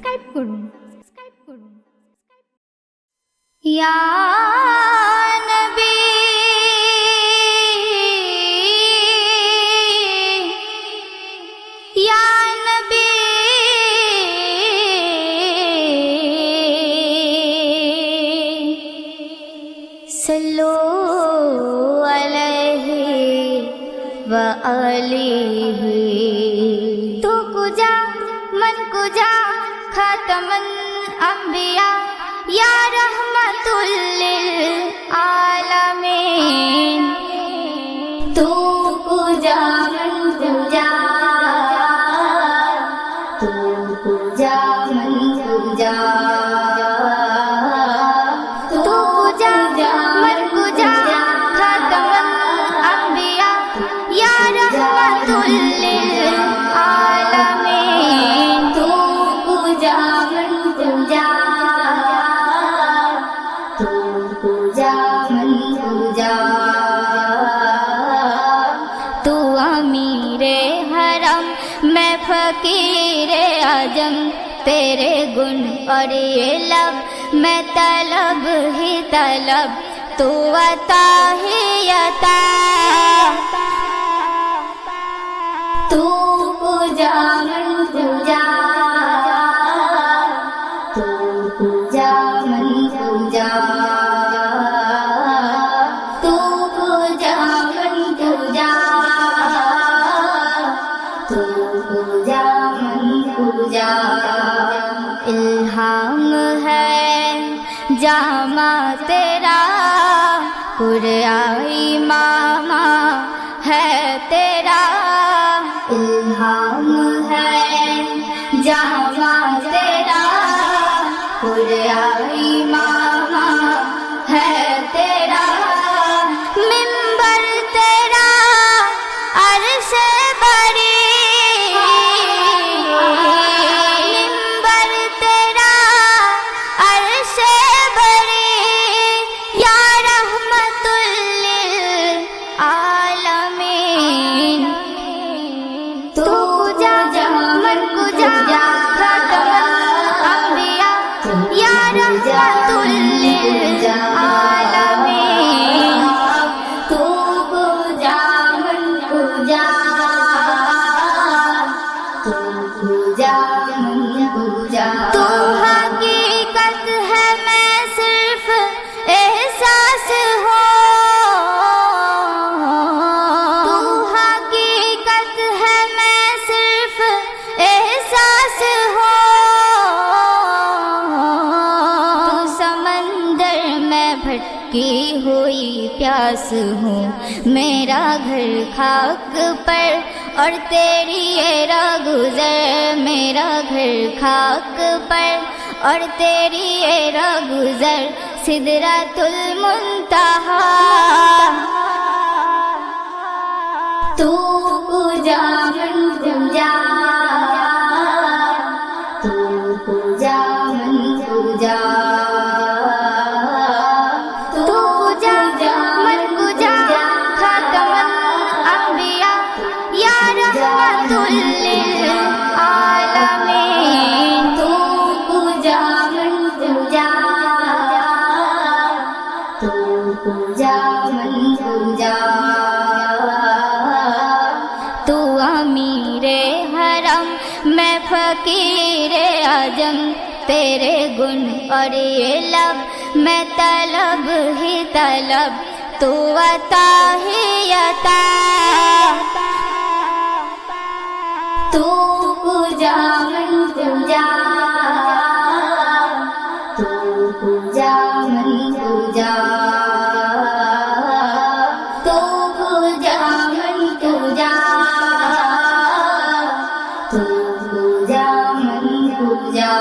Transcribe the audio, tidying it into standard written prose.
Subscribe করুন। ইয়া নবী ইয়া নবী सल्लु अलैहि व आलिहि। तू कुजा मन कुजा खातमन अंबिया या रहमतुल लिल आलमीन। तू कुजा मन कुजा, तू कुजा मन कुजा, फकीरे आजम तेरे गुण और ये लब, मैं तलब ही तलब, तू अता ही अता। तू पूजा मन पूजा, तू पूजा मन पूजा, तू पूजा मन पूजा, तू पूजा मन पूजा। इल्हाम है जामा तेरा, कुरआई मामा है तेरा। इल्हाम है जामा तेरा, कुरआई मामा है तेरा। मिंबर तेरा अर्श बरी, मिंबर तेरा अर्श बरी, या रहमतुल लिल आलमीन। तू कुजा मन कुजा खातमन अंबिया या रहमतुल लिल आलमीन। तू कुजा मन कुजा, तू कुजा मन कुजा। तू हकीकत है मैं सिर्फ एहसास हूँ, तू हकीकत है मैं सिर्फ एहसास हूँ। तू समंदर में भटकी हुई प्यास हूँ, मेरा घर खाक पर और तेरी ये रागुज़र। मेरा घर खाक पर और तेरी ये रागुज़र, सिदरतुल मुंतहा। तू पूजा मन पूजा, तू पूजा मन पूजा, तू पूजा मन पूजा खातमन अंबिया या रहमतुल लिल आलमीन। तू पूजा मन पूजा, तू पूजा मन पूजा। तू अमीरे हरम मैं फकीरे आजम तेरे गुण और ये लब, मैं तलब ही तलब, तू अता ही अता। तू पूजा मन पूजा, तू पूजा मन पूजा, तू पूजा मन पूजा, तू पूजा मन पूजा।